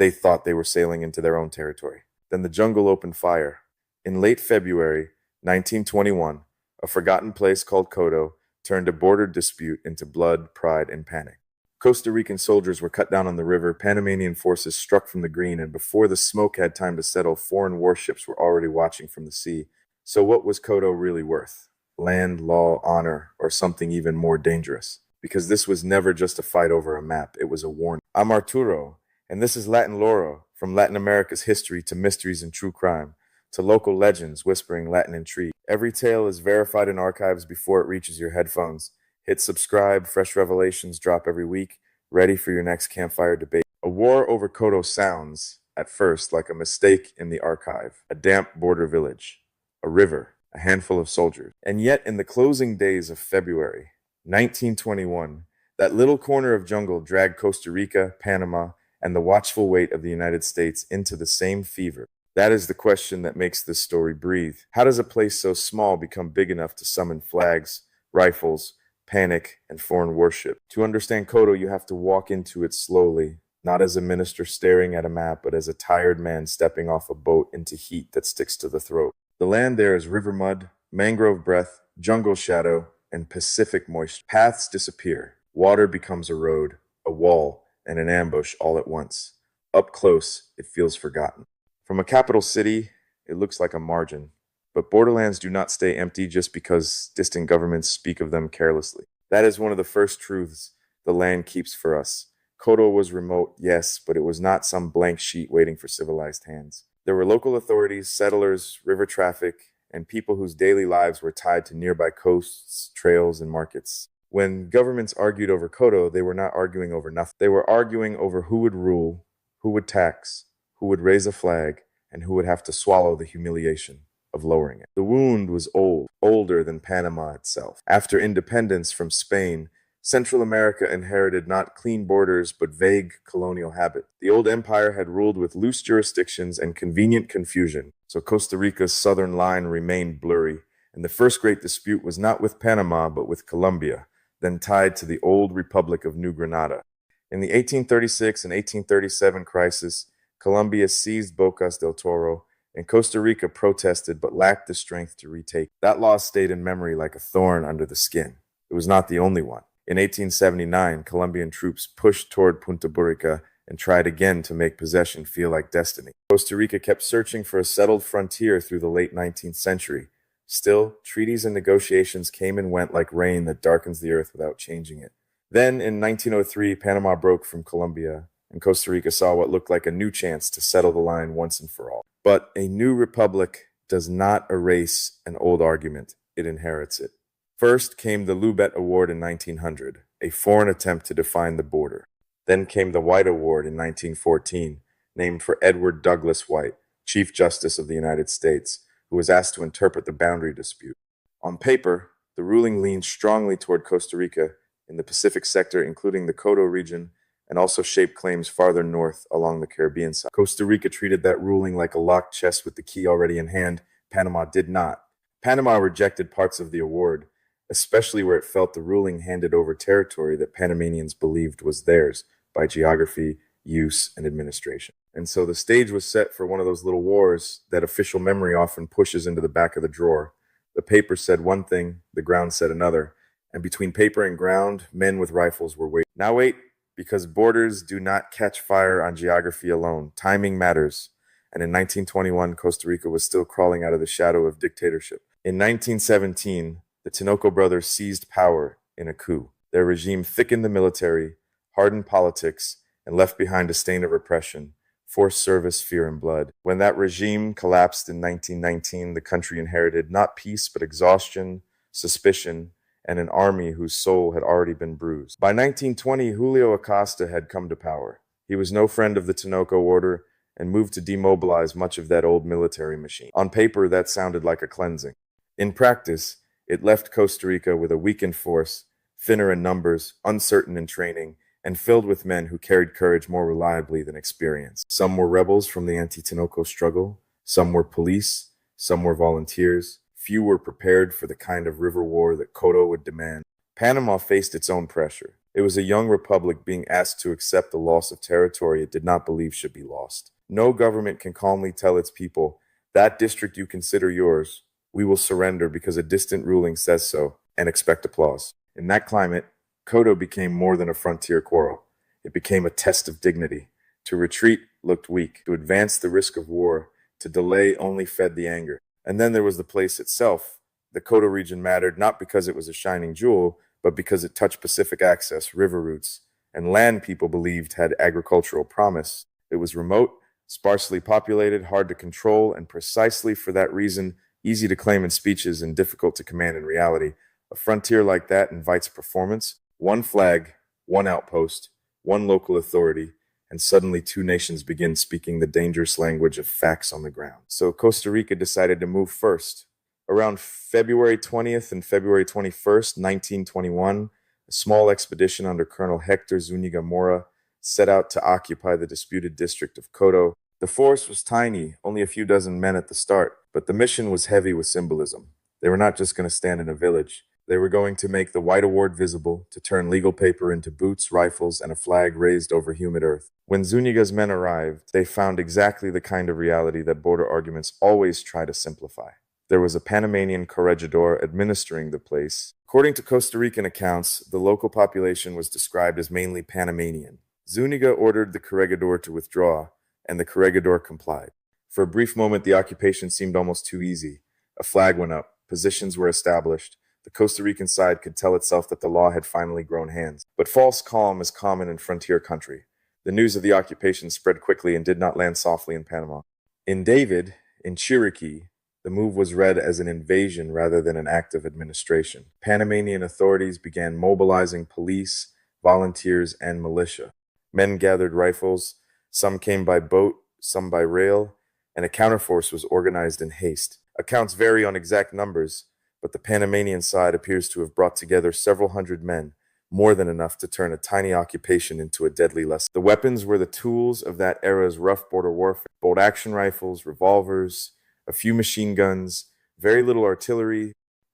They thought they were sailing into their own territory. Then the jungle opened fire. In late February 1921, a forgotten place called Coto turned a border dispute into blood, pride, and panic. Costa Rican soldiers were cut down on the river, Panamanian forces struck from the green, and before the smoke had time to settle, foreign warships were already watching from the sea. So what was Coto really worth? Land, law, honor, or something even more dangerous? Because this was never just a fight over a map, it was a warning. I'm Arturo, and this is Latin Lore, from Latin America's history to mysteries and true crime, to local legends whispering Latin intrigue. Every tale is verified in archives before it reaches your headphones. Hit subscribe, fresh revelations drop every week, ready for your next campfire debate. A war over Coto sounds, at first, like a mistake in the archive, a damp border village, a river, a handful of soldiers. And yet, in the closing days of February 1921, that little corner of jungle dragged Costa Rica, Panama, and the watchful weight of the United States into the same fever. That is the question that makes this story breathe. How does a place so small become big enough to summon flags, rifles, panic, and foreign worship? To understand Coto, you have to walk into it slowly, not as a minister staring at a map, but as a tired man stepping off a boat into heat that sticks to the throat. The land there is river mud, mangrove breath, jungle shadow, and Pacific moisture. Paths disappear. Water becomes a road, a wall, and an ambush all at once. Up close, it feels forgotten. From a capital city, it looks like a margin. But borderlands do not stay empty just because distant governments speak of them carelessly. That is one of the first truths the land keeps for us. Coto was remote, yes, but it was not some blank sheet waiting for civilized hands. There were local authorities, settlers, river traffic, and people whose daily lives were tied to nearby coasts, trails, and markets. When governments argued over Coto, they were not arguing over nothing. They were arguing over who would rule, who would tax, who would raise a flag, and who would have to swallow the humiliation of lowering it. The wound was old, older than Panama itself. After independence from Spain, Central America inherited not clean borders, but vague colonial habit. The old empire had ruled with loose jurisdictions and convenient confusion, so Costa Rica's southern line remained blurry, and the first great dispute was not with Panama, but with Colombia, then tied to the old Republic of New Granada. In the 1836 and 1837 crisis, Colombia seized Bocas del Toro, and Costa Rica protested but lacked the strength to retake. That loss stayed in memory like a thorn under the skin. It was not the only one. In 1879, Colombian troops pushed toward Punta Burica and tried again to make possession feel like destiny. Costa Rica kept searching for a settled frontier through the late 19th century. Still, treaties and negotiations came and went like rain that darkens the earth without changing it. Then, in 1903, Panama broke from Colombia, and Costa Rica saw what looked like a new chance to settle the line once and for all. But a new republic does not erase an old argument, it inherits it. First came the Lubet Award in 1900, a foreign attempt to define the border. Then came the White Award in 1914, named for Edward Douglas White, Chief Justice of the United States, who was asked to interpret the boundary dispute. On paper, the ruling leaned strongly toward Costa Rica in the Pacific sector, including the Coto region, and also shaped claims farther north along the Caribbean side. Costa Rica treated that ruling like a locked chest with the key already in hand. Panama did not. Panama rejected parts of the award, especially where it felt the ruling handed over territory that Panamanians believed was theirs by geography, use, and administration. And so the stage was set for one of those little wars that official memory often pushes into the back of the drawer. The paper said one thing, the ground said another, and between paper and ground, men with rifles were waiting. Now wait, because borders do not catch fire on geography alone. Timing matters. And in 1921, Costa Rica was still crawling out of the shadow of dictatorship. In 1917, the Tinoco brothers seized power in a coup. Their regime thickened the military, hardened politics, and left behind a stain of repression, forced service, fear, and blood. When that regime collapsed in 1919, the country inherited not peace, but exhaustion, suspicion, and an army whose soul had already been bruised. By 1920, Julio Acosta had come to power. He was no friend of the Tinoco order and moved to demobilize much of that old military machine. On paper, that sounded like a cleansing. In practice, it left Costa Rica with a weakened force, thinner in numbers, uncertain in training, and filled with men who carried courage more reliably than experience. Some were rebels from the anti-Tinoco struggle, some were police, some were volunteers. Few were prepared for the kind of river war that Coto would demand. Panama faced its own pressure. It was a young republic being asked to accept the loss of territory it did not believe should be lost. No government can calmly tell its people, that district you consider yours, we will surrender because a distant ruling says so, and expect applause. In that climate, Coto became more than a frontier quarrel. It became a test of dignity. To retreat looked weak. To advance the risk of war. To delay only fed the anger. And then there was the place itself. The Coto region mattered not because it was a shining jewel, but because it touched Pacific access, river routes, and land people believed had agricultural promise. It was remote, sparsely populated, hard to control, and precisely for that reason, easy to claim in speeches and difficult to command in reality. A frontier like that invites performance. One flag, one outpost, one local authority, and suddenly two nations begin speaking the dangerous language of facts on the ground. So Costa Rica decided to move first. Around February 20th and February 21st, 1921, a small expedition under Colonel Hector Zuniga Mora set out to occupy the disputed district of Coto. The force was tiny, only a few dozen men at the start, but the mission was heavy with symbolism. They were not just going to stand in a village. They were going to make the White Award visible, to turn legal paper into boots, rifles, and a flag raised over humid earth. When Zuniga's men arrived, they found exactly the kind of reality that border arguments always try to simplify. There was a Panamanian corregidor administering the place. According to Costa Rican accounts, the local population was described as mainly Panamanian. Zuniga ordered the corregidor to withdraw, and the corregidor complied. For a brief moment, the occupation seemed almost too easy. A flag went up, positions were established. The Costa Rican side could tell itself that the law had finally grown hands. But false calm is common in frontier country. The news of the occupation spread quickly and did not land softly in Panama. In David, in Chiriquí, the move was read as an invasion rather than an act of administration. Panamanian authorities began mobilizing police, volunteers, and militia. Men gathered rifles, some came by boat, some by rail, and a counterforce was organized in haste. Accounts vary on exact numbers, but the Panamanian side appears to have brought together several hundred men, more than enough to turn a tiny occupation into a deadly lesson. The weapons were the tools of that era's rough border warfare: bolt-action rifles, revolvers, a few machine guns, very little artillery,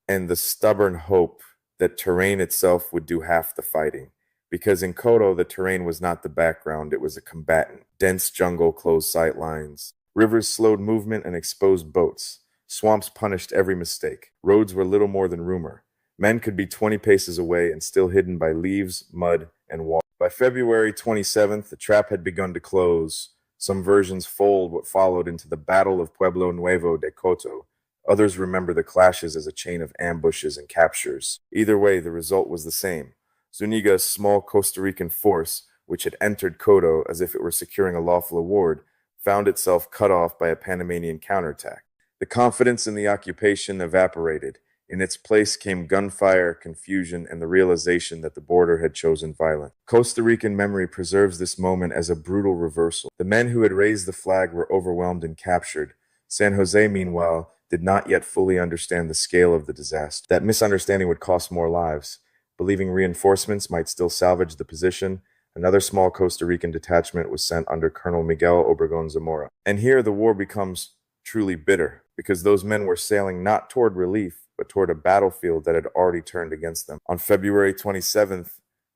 and the stubborn hope that terrain itself would do half the fighting. Because in Coto, the terrain was not the background, it was a combatant. Dense jungle closed sight lines. Rivers slowed movement and exposed boats. Swamps punished every mistake. Roads were little more than rumor. Men could be 20 paces away and still hidden by leaves, mud, and water. By February 27th, the trap had begun to close. Some versions fold what followed into the Battle of Pueblo Nuevo de Coto. Others remember the clashes as a chain of ambushes and captures. Either way, the result was the same. Zuniga's small Costa Rican force, which had entered Coto as if it were securing a lawful award, found itself cut off by a Panamanian counterattack. The confidence in the occupation evaporated. In its place came gunfire, confusion, and the realization that the border had chosen violence. Costa Rican memory preserves this moment as a brutal reversal. The men who had raised the flag were overwhelmed and captured. San Jose, meanwhile, did not yet fully understand the scale of the disaster. That misunderstanding would cost more lives. Believing reinforcements might still salvage the position, another small Costa Rican detachment was sent under Colonel Miguel Obregón Zamora. And here the war becomes truly bitter, because those men were sailing not toward relief, but toward a battlefield that had already turned against them. On February 27th,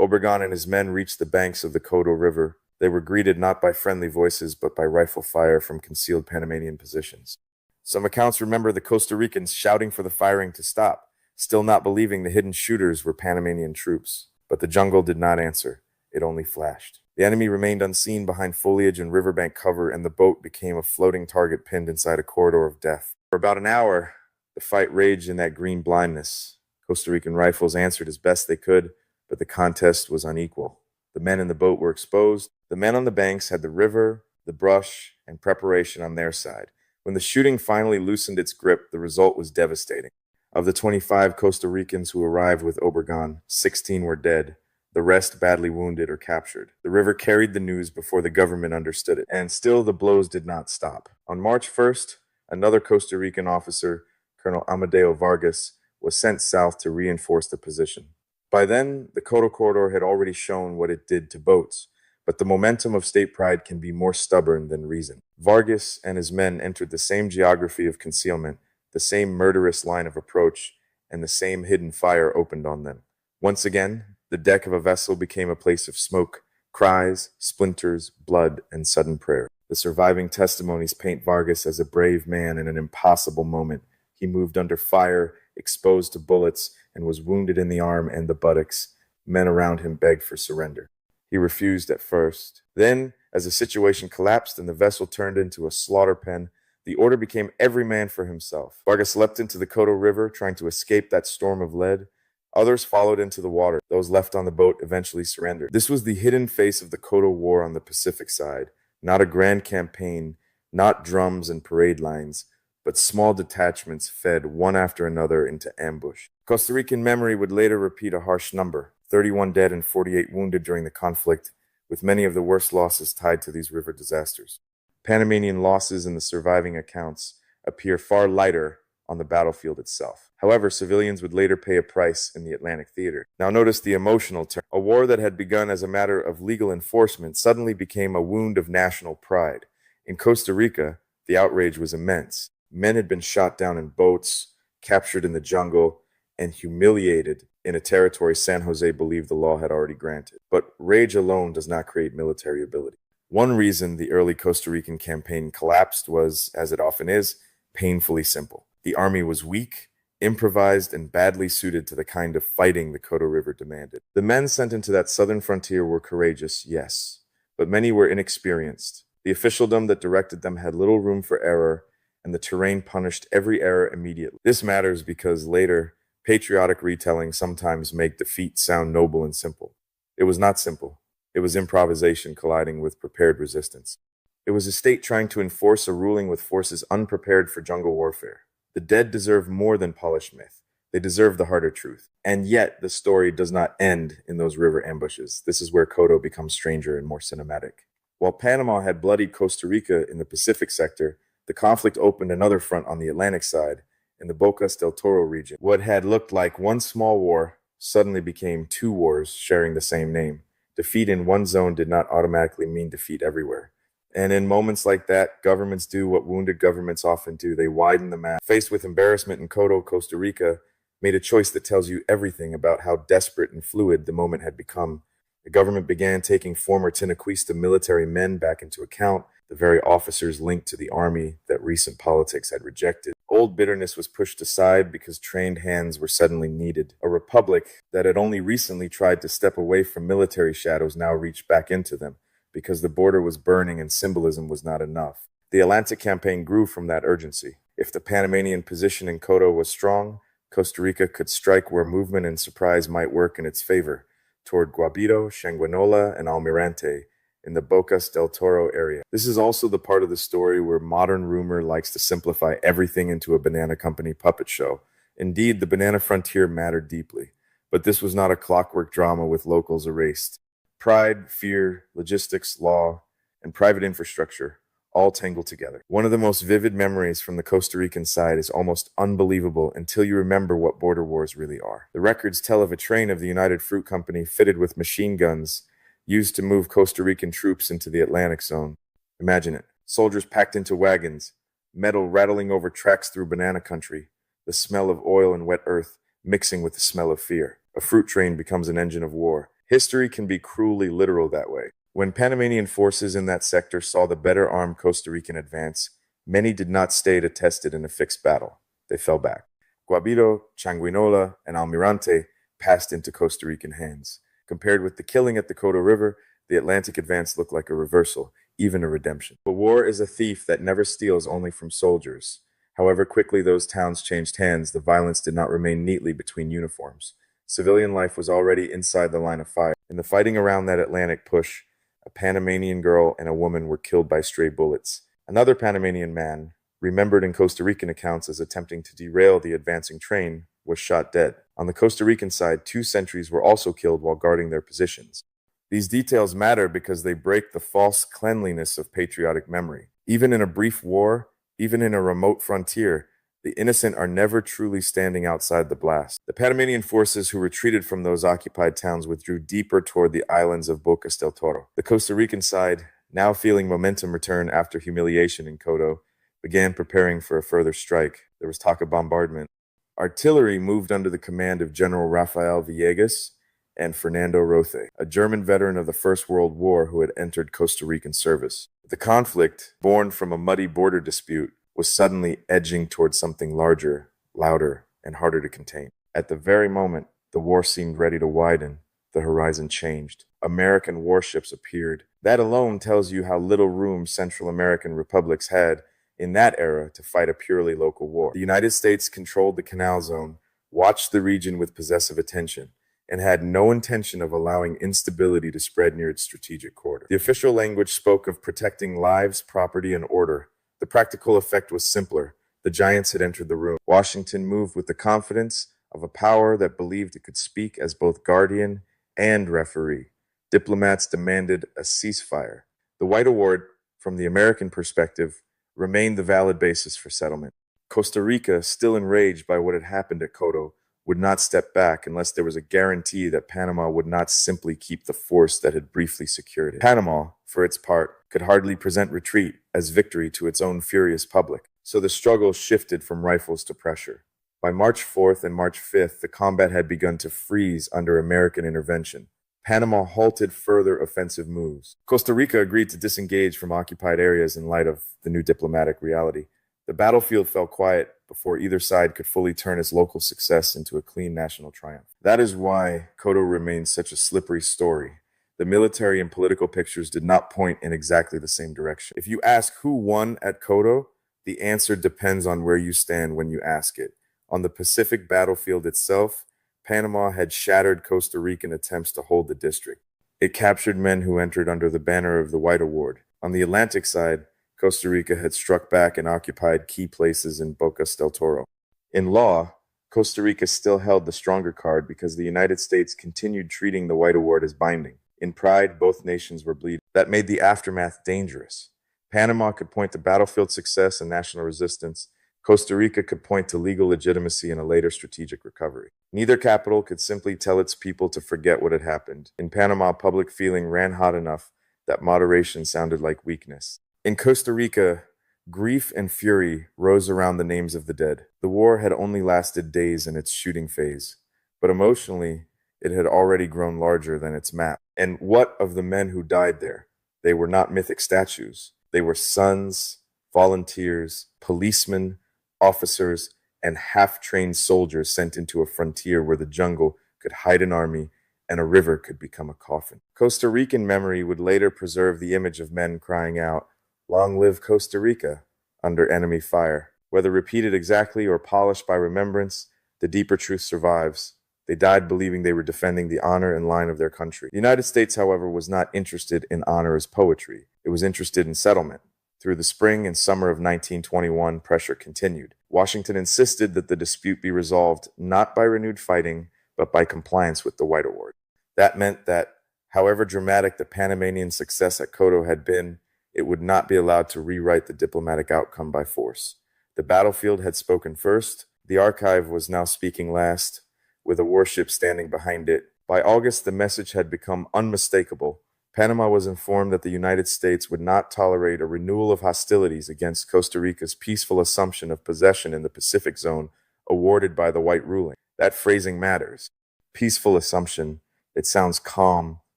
Obregón and his men reached the banks of the Coto River. They were greeted not by friendly voices, but by rifle fire from concealed Panamanian positions. Some accounts remember the Costa Ricans shouting for the firing to stop, still not believing the hidden shooters were Panamanian troops. But the jungle did not answer. It only flashed. The enemy remained unseen behind foliage and riverbank cover, and the boat became a floating target pinned inside a corridor of death. For about an hour, the fight raged in that green blindness. Costa Rican rifles answered as best they could, but the contest was unequal. The men in the boat were exposed. The men on the banks had the river, the brush, and preparation on their side. When the shooting finally loosened its grip, the result was devastating. Of the 25 Costa Ricans who arrived with Obregón, 16 were dead. The rest badly wounded or captured. The river carried the news before the government understood it, and still the blows did not stop. On March 1st, another Costa Rican officer, Colonel Amadeo Vargas, was sent south to reinforce the position. By then, the Coto Corridor had already shown what it did to boats, but the momentum of state pride can be more stubborn than reason. Vargas and his men entered the same geography of concealment, the same murderous line of approach, and the same hidden fire opened on them. Once again, The deck of a vessel became a place of smoke, cries, splinters, blood, and sudden prayer. The surviving testimonies paint Vargas as a brave man in an impossible moment. He moved under fire, exposed to bullets, and was wounded in the arm and the buttocks. Men around him begged for surrender. He refused at first. Then, as the situation collapsed and the vessel turned into a slaughter pen, the order became every man for himself. Vargas leapt into the Coto River, trying to escape that storm of lead. Others followed into the water. Those left on the boat eventually surrendered. This was the hidden face of the Coto War on the Pacific side. Not a grand campaign, not drums and parade lines, but small detachments fed one after another into ambush. Costa Rican memory would later repeat a harsh number: 31 dead and 48 wounded during the conflict, with many of the worst losses tied to these river disasters. Panamanian losses in the surviving accounts appear far lighter on the battlefield itself. However, civilians would later pay a price in the Atlantic theater. Now notice the emotional turn. A war that had begun as a matter of legal enforcement suddenly became a wound of national pride. In Costa Rica, the outrage was immense. Men had been shot down in boats, captured in the jungle, and humiliated in a territory San Jose believed the law had already granted. But rage alone does not create military ability. One reason the early Costa Rican campaign collapsed was, as it often is, painfully simple. The army was weak, improvised, and badly suited to the kind of fighting the Coto River demanded. The men sent into that southern frontier were courageous, yes, but many were inexperienced. The officialdom that directed them had little room for error, and the terrain punished every error immediately. This matters because later, patriotic retelling sometimes make defeat sound noble and simple. It was not simple. It was improvisation colliding with prepared resistance. It was a state trying to enforce a ruling with forces unprepared for jungle warfare. The dead deserve more than polished myth. They deserve the harder truth. And yet, the story does not end in those river ambushes. This is where Coto becomes stranger and more cinematic. While Panama had bloodied Costa Rica in the Pacific sector, the conflict opened another front on the Atlantic side, in the Bocas del Toro region. What had looked like one small war suddenly became two wars sharing the same name. Defeat in one zone did not automatically mean defeat everywhere. And in moments like that, governments do what wounded governments often do. They widen the map. Faced with embarrassment in Coto, Costa Rica made a choice that tells you everything about how desperate and fluid the moment had become. The government began taking former Tinaquista military men back into account, the very officers linked to the army that recent politics had rejected. Old bitterness was pushed aside because trained hands were suddenly needed. A republic that had only recently tried to step away from military shadows now reached back into them, because the border was burning and symbolism was not enough. The Atlantic campaign grew from that urgency. If the Panamanian position in Coto was strong, Costa Rica could strike where movement and surprise might work in its favor, toward Guabito, Changuinola, and Almirante, in the Bocas del Toro area. This is also the part of the story where modern rumor likes to simplify everything into a banana company puppet show. Indeed, the banana frontier mattered deeply, but this was not a clockwork drama with locals erased. Pride, fear, logistics, law, and private infrastructure all tangled together. One of the most vivid memories from the Costa Rican side is almost unbelievable until you remember what border wars really are. The records tell of a train of the United Fruit Company fitted with machine guns used to move Costa Rican troops into the Atlantic zone. Imagine it. Soldiers packed into wagons, metal rattling over tracks through banana country, the smell of oil and wet earth mixing with the smell of fear. A fruit train becomes an engine of war. History can be cruelly literal that way. When Panamanian forces in that sector saw the better armed Costa Rican advance, many did not stay to test it in a fixed battle. They fell back. Guabito, Changuinola, and Almirante passed into Costa Rican hands. Compared with the killing at the Coto River, the Atlantic advance looked like a reversal, even a redemption. But war is a thief that never steals only from soldiers. However quickly those towns changed hands, the violence did not remain neatly between uniforms. Civilian life was already inside the line of fire. In the fighting around that Atlantic push, a Panamanian girl and a woman were killed by stray bullets. Another Panamanian man, remembered in Costa Rican accounts as attempting to derail the advancing train, was shot dead. On the Costa Rican side, 2 sentries were also killed while guarding their positions. These details matter because they break the false cleanliness of patriotic memory. Even in a brief war, even in a remote frontier, the innocent are never truly standing outside the blast. The Panamanian forces who retreated from those occupied towns withdrew deeper toward the islands of Bocas del Toro. The Costa Rican side, now feeling momentum return after humiliation in Coto, began preparing for a further strike. There was talk of bombardment. Artillery moved under the command of General Rafael Villegas, and Fernando Rothe, a German veteran of the First World War who had entered Costa Rican service. The conflict, born from a muddy border dispute, was suddenly edging towards something larger, louder, and harder to contain. At the very moment the war seemed ready to widen, the horizon changed. American warships appeared. That alone tells you how little room Central American republics had in that era to fight a purely local war. The United States controlled the Canal Zone, watched the region with possessive attention, and had no intention of allowing instability to spread near its strategic corridor. The official language spoke of protecting lives, property, and order. The practical effect was simpler. The giants had entered the room. Washington moved with the confidence of a power that believed it could speak as both guardian and referee. Diplomats demanded a ceasefire. The White Award, from the American perspective, remained the valid basis for settlement. Costa Rica, still enraged by what had happened at Coto, would not step back unless there was a guarantee that Panama would not simply keep the force that had briefly secured it. Panama, for its part, could hardly present retreat as victory to its own furious public, so the struggle shifted from rifles to pressure. By March 4th and March 5th, the combat had begun to freeze under American intervention. Panama halted further offensive moves. Costa Rica agreed to disengage from occupied areas in light of the new diplomatic reality. The battlefield fell quiet before either side could fully turn its local success into a clean national triumph. That is why Coto remains such a slippery story. The military and political pictures did not point in exactly the same direction. If you ask who won at Coto, the answer depends on where you stand when you ask it. On the Pacific battlefield itself, Panama had shattered Costa Rican attempts to hold the district. It captured men who entered under the banner of the White Award. On the Atlantic side, Costa Rica had struck back and occupied key places in Bocas del Toro. In law, Costa Rica still held the stronger card because the United States continued treating the White Award as binding. In pride, both nations were bleeding. That made the aftermath dangerous. Panama could point to battlefield success and national resistance. Costa Rica could point to legal legitimacy and a later strategic recovery. Neither capital could simply tell its people to forget what had happened. In Panama, public feeling ran hot enough that moderation sounded like weakness. In Costa Rica, grief and fury rose around the names of the dead. The war had only lasted days in its shooting phase, but emotionally, it had already grown larger than its map. And what of the men who died there? They were not mythic statues. They were sons, volunteers, policemen, officers, and half-trained soldiers sent into a frontier where the jungle could hide an army and a river could become a coffin. Costa Rican memory would later preserve the image of men crying out, "Long live Costa Rica," under enemy fire. Whether repeated exactly or polished by remembrance, the deeper truth survives. They died believing they were defending the honor and line of their country. The United States, however, was not interested in honor as poetry. It was interested in settlement. Through the spring and summer of 1921, pressure continued. Washington insisted that the dispute be resolved not by renewed fighting, but by compliance with the White Award. That meant that, however dramatic the Panamanian success at Coto had been, it would not be allowed to rewrite the diplomatic outcome by force. The battlefield had spoken first. The archive was now speaking last, with a warship standing behind it. By August, the message had become unmistakable. Panama was informed that the United States would not tolerate a renewal of hostilities against Costa Rica's peaceful assumption of possession in the Pacific zone awarded by the white ruling. That phrasing matters. Peaceful assumption. It sounds calm,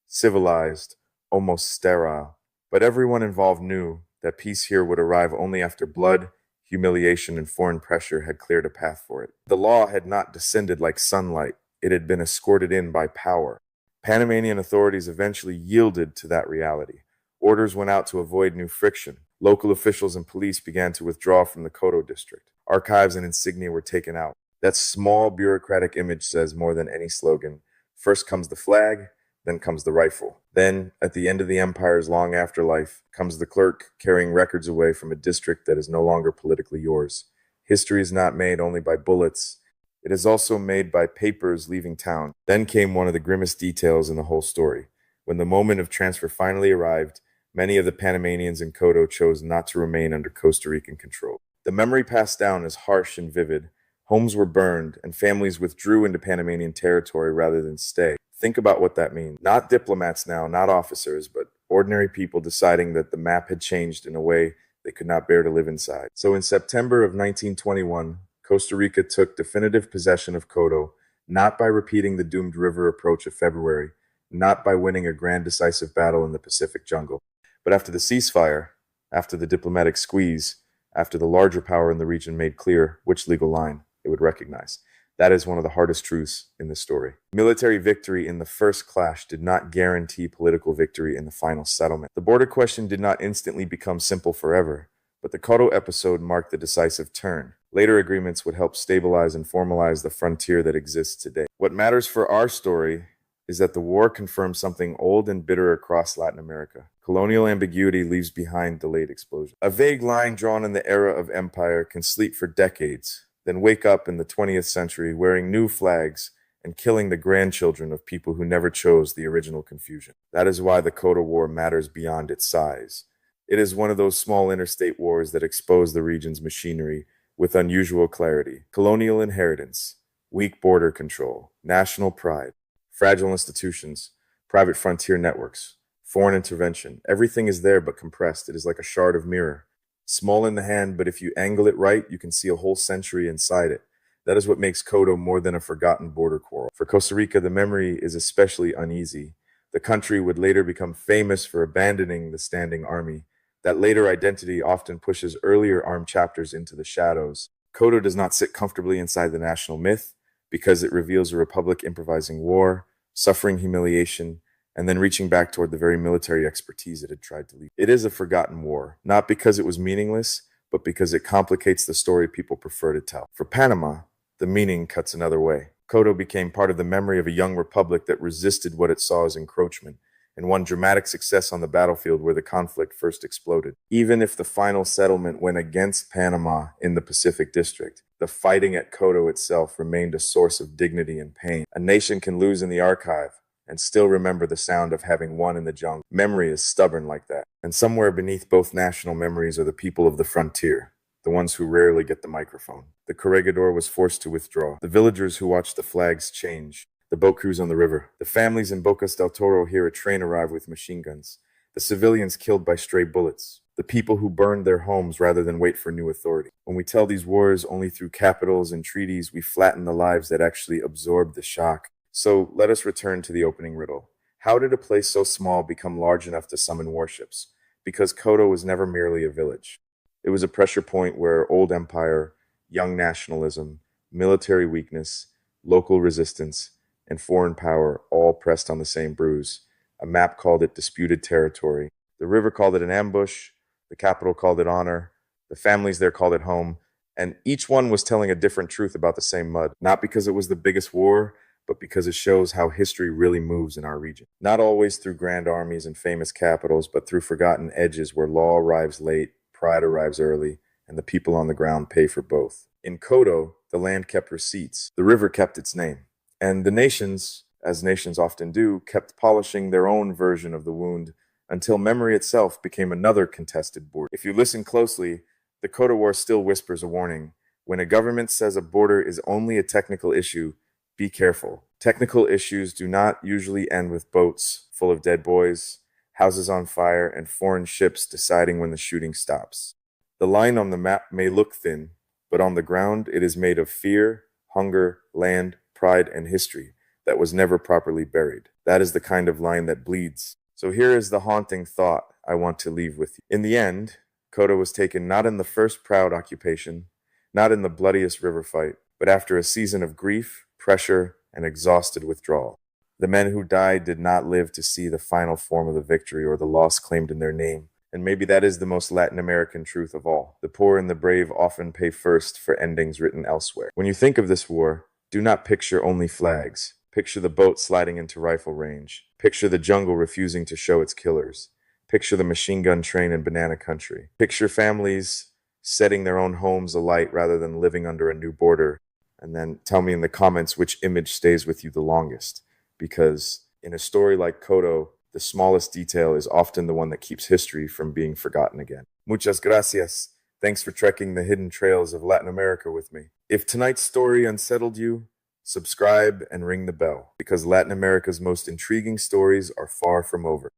civilized, almost sterile. But everyone involved knew that peace here would arrive only after blood, humiliation, and foreign pressure had cleared a path for it. The law had not descended like sunlight. It had been escorted in by power. Panamanian authorities eventually yielded to that reality. Orders went out to avoid new friction. Local officials and police began to withdraw from the Coto district. Archives and insignia were taken out. That small bureaucratic image says more than any slogan. First comes the flag, then comes the rifle. Then, at the end of the empire's long afterlife, comes the clerk carrying records away from a district that is no longer politically yours. History is not made only by bullets. It is also made by papers leaving town. Then came one of the grimmest details in the whole story. When the moment of transfer finally arrived, many of the Panamanians in Coto chose not to remain under Costa Rican control. The memory passed down is harsh and vivid. Homes were burned, and families withdrew into Panamanian territory rather than stay. Think about what that means. Not diplomats now, not officers, but ordinary people deciding that the map had changed in a way they could not bear to live inside. So in September of 1921, Costa Rica took definitive possession of Coto, not by repeating the doomed river approach of February, not by winning a grand decisive battle in the Pacific jungle, but after the ceasefire, after the diplomatic squeeze, after the larger power in the region made clear which legal line it would recognize. That is one of the hardest truths in this story. Military victory in the first clash did not guarantee political victory in the final settlement. The border question did not instantly become simple forever, but the Coto episode marked the decisive turn. Later agreements would help stabilize and formalize the frontier that exists today. What matters for our story is that the war confirmed something old and bitter across Latin America. Colonial ambiguity leaves behind delayed explosion. A vague line drawn in the era of empire can sleep for decades, then wake up in the 20th century wearing new flags and killing the grandchildren of people who never chose the original confusion. That is why the Coto War matters beyond its size. It is one of those small interstate wars that expose the region's machinery with unusual clarity. Colonial inheritance, weak border control, national pride, fragile institutions, private frontier networks, foreign intervention. Everything is there but compressed. It is like a shard of mirror. Small in the hand, but if you angle it right, you can see a whole century inside it. That is what makes Coto more than a forgotten border quarrel. For Costa Rica, the memory is especially uneasy. The country would later become famous for abandoning the standing army. That later identity often pushes earlier armed chapters into the shadows. Coto does not sit comfortably inside the national myth because it reveals a republic improvising war, suffering humiliation, and then reaching back toward the very military expertise it had tried to lead. It is a forgotten war, not because it was meaningless, but because it complicates the story people prefer to tell. For Panama, the meaning cuts another way. Coto became part of the memory of a young republic that resisted what it saw as encroachment and won dramatic success on the battlefield where the conflict first exploded. Even if the final settlement went against Panama in the Pacific District, the fighting at Coto itself remained a source of dignity and pain. A nation can lose in the archive and still remember the sound of having won in the jungle. Memory is stubborn like that. And somewhere beneath both national memories are the people of the frontier, the ones who rarely get the microphone. The corregidor was forced to withdraw. The villagers who watched the flags change. The boat crews on the river. The families in Bocas del Toro hear a train arrive with machine guns. The civilians killed by stray bullets. The people who burned their homes rather than wait for new authority. When we tell these wars only through capitals and treaties, we flatten the lives that actually absorb the shock. So let us return to the opening riddle. How did a place so small become large enough to summon warships? Because Coto was never merely a village. It was a pressure point where old empire, young nationalism, military weakness, local resistance, and foreign power all pressed on the same bruise. A map called it disputed territory. The river called it an ambush. The capital called it honor. The families there called it home. And each one was telling a different truth about the same mud. Not because it was the biggest war, but because it shows how history really moves in our region. Not always through grand armies and famous capitals, but through forgotten edges where law arrives late, pride arrives early, and the people on the ground pay for both. In Coto, the land kept receipts. The river kept its name. And the nations, as nations often do, kept polishing their own version of the wound until memory itself became another contested border. If you listen closely, the Coto War still whispers a warning. When a government says a border is only a technical issue, be careful. Technical issues do not usually end with boats full of dead boys, houses on fire, and foreign ships deciding when the shooting stops. The line on the map may look thin, but on the ground it is made of fear, hunger, land, pride, and history that was never properly buried. That is the kind of line that bleeds. So here is the haunting thought I want to leave with you. In the end, Coto was taken not in the first proud occupation, not in the bloodiest river fight, but after a season of grief, pressure, and exhausted withdrawal. The men who died did not live to see the final form of the victory or the loss claimed in their name. And maybe that is the most Latin American truth of all. The poor and the brave often pay first for endings written elsewhere. When you think of this war, do not picture only flags. Picture the boat sliding into rifle range. Picture the jungle refusing to show its killers. Picture the machine gun train in banana country. Picture families setting their own homes alight rather than living under a new border. And then tell me in the comments which image stays with you the longest. Because in a story like Coto, the smallest detail is often the one that keeps history from being forgotten again. Muchas gracias. Thanks for trekking the hidden trails of Latin America with me. If tonight's story unsettled you, subscribe and ring the bell, because Latin America's most intriguing stories are far from over.